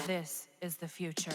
This is the future.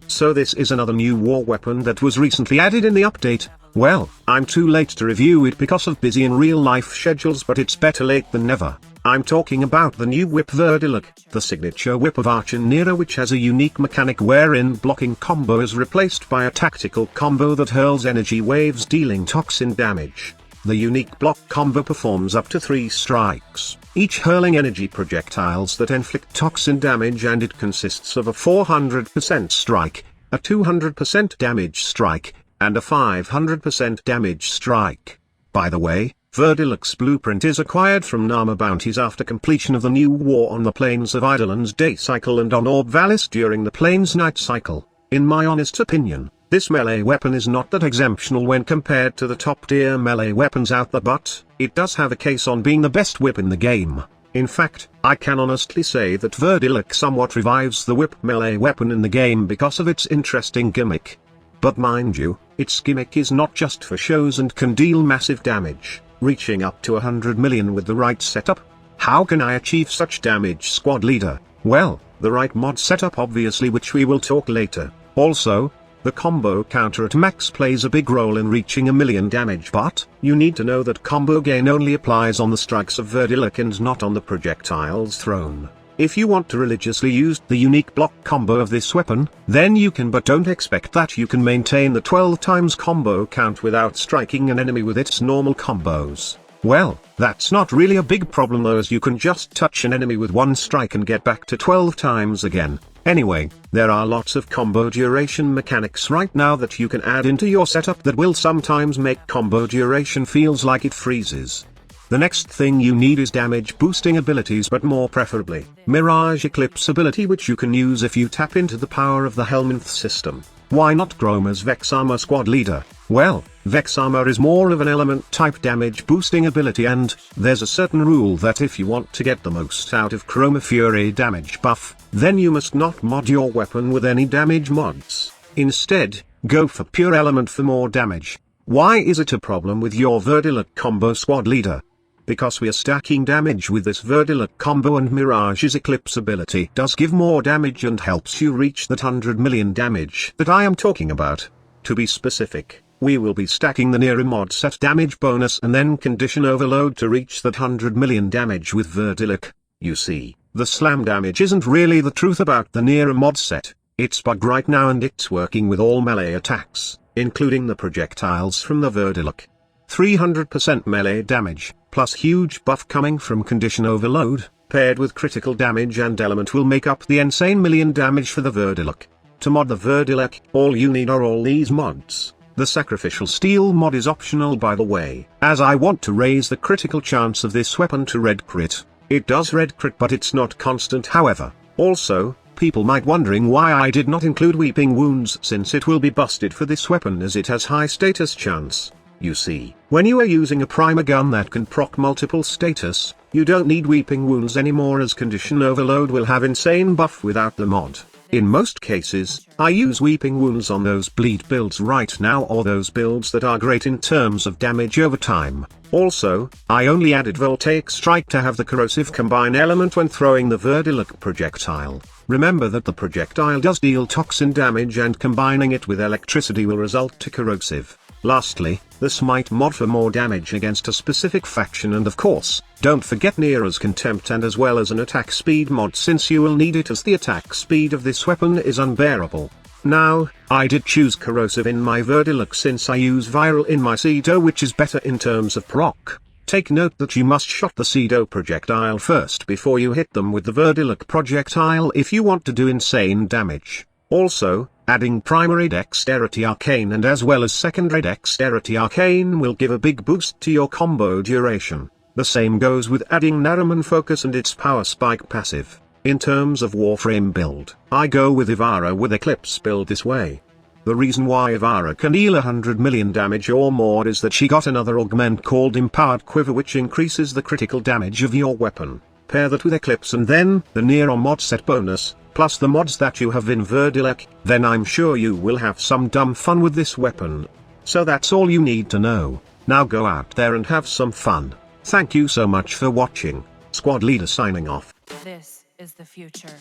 So this is another new war weapon that was recently added in the update. Well, I'm too late to review it because of busy in real life schedules, but it's better late than never. I'm talking about the new whip Verdilac, the signature whip of Archer Nero, which has a unique mechanic wherein blocking combo is replaced by a tactical combo that hurls energy waves dealing toxin damage. The unique block combo performs up to 3 strikes, each hurling energy projectiles that inflict toxin damage, and it consists of a 400% strike, a 200% damage strike, and a 500% damage strike. By the way, Verdilac's blueprint is acquired from Nama bounties after completion of the new war on the plains of Eidolon's day cycle and on Orb Valis during the plains night cycle. In my honest opinion, this melee weapon is not that exceptional when compared to the top tier melee weapons out there, but it does have a case on being the best whip in the game. In fact, I can honestly say that Verdilac somewhat revives the whip melee weapon in the game because of its interesting gimmick. But mind you, its gimmick is not just for shows and can deal massive damage, reaching up to 100 million with the right setup. How can I achieve such damage, squad leader? Well, the right mod setup obviously, which we will talk later. Also, the combo counter at max plays a big role in reaching 1 million damage, but you need to know that combo gain only applies on the strikes of Verdilac and not on the projectiles thrown. If you want to religiously use the unique block combo of this weapon, then you can, but don't expect that you can maintain the 12 times combo count without striking an enemy with its normal combos. Well, that's not really a big problem though, as you can just touch an enemy with 1 strike and get back to 12 times again. Anyway, there are lots of combo duration mechanics right now that you can add into your setup that will sometimes make combo duration feels like it freezes. The next thing you need is damage boosting abilities, but more preferably, Mirage Eclipse ability, which you can use if you tap into the power of the Helminth system. Why not Groma's Vex Armor, squad leader? Well, Vex Armor is more of an element type damage boosting ability, and there's a certain rule that if you want to get the most out of Chroma Fury damage buff, then you must not mod your weapon with any damage mods. Instead, go for pure element for more damage. Why is it a problem with your Verdilac combo, squad leader? Because we are stacking damage with this Verdilac combo, and Mirage's Eclipse ability does give more damage and helps you reach that 100 million damage that I am talking about. To be specific, we will be stacking the Nero mod set damage bonus and then condition overload to reach that 100 million damage with Verdilac. You see, the slam damage isn't really the truth about the Nero mod set. It's bugged right now and it's working with all melee attacks, including the projectiles from the Verdilac. 300% melee damage, plus huge buff coming from condition overload, paired with critical damage and element will make up the insane million damage for the Verdilac. To mod the Verdilac, all you need are all these mods. The Sacrificial Steel mod is optional, by the way, as I want to raise the critical chance of this weapon to red crit. It does red crit, but it's not constant however. Also, people might wondering why I did not include Weeping Wounds, since it will be busted for this weapon as it has high status chance. You see, when you are using a primer gun that can proc multiple status, you don't need Weeping Wounds anymore, as condition overload will have insane buff without the mod. In most cases, I use Weeping Wounds on those bleed builds right now, or those builds that are great in terms of damage over time. Also, I only added Voltaic Strike to have the corrosive combine element when throwing the Verdilac projectile. Remember that the projectile does deal toxin damage, and combining it with electricity will result to corrosive. Lastly, the Smite mod for more damage against a specific faction, and of course, don't forget Nero's Contempt, and as well as an attack speed mod, since you will need it as the attack speed of this weapon is unbearable. Now, I did choose corrosive in my Verdilac since I use viral in my Cedo, which is better in terms of proc. Take note that you must shot the Cedo projectile first before you hit them with the Verdilac projectile if you want to do insane damage. Also, adding primary dexterity arcane and as well as secondary dexterity arcane will give a big boost to your combo duration. The same goes with adding Naraman focus and its power spike passive. In terms of Warframe build, I go with Ivara with Eclipse build this way. The reason why Ivara can deal 100 million damage or more is that she got another augment called Empowered Quiver, which increases the critical damage of your weapon. Pair that with Eclipse and then the Nero mod set bonus, plus the mods that you have in Verdilac, then I'm sure you will have some dumb fun with this weapon. So that's all you need to know. Now go out there and have some fun. Thank you so much for watching. Squad leader signing off. This is the future.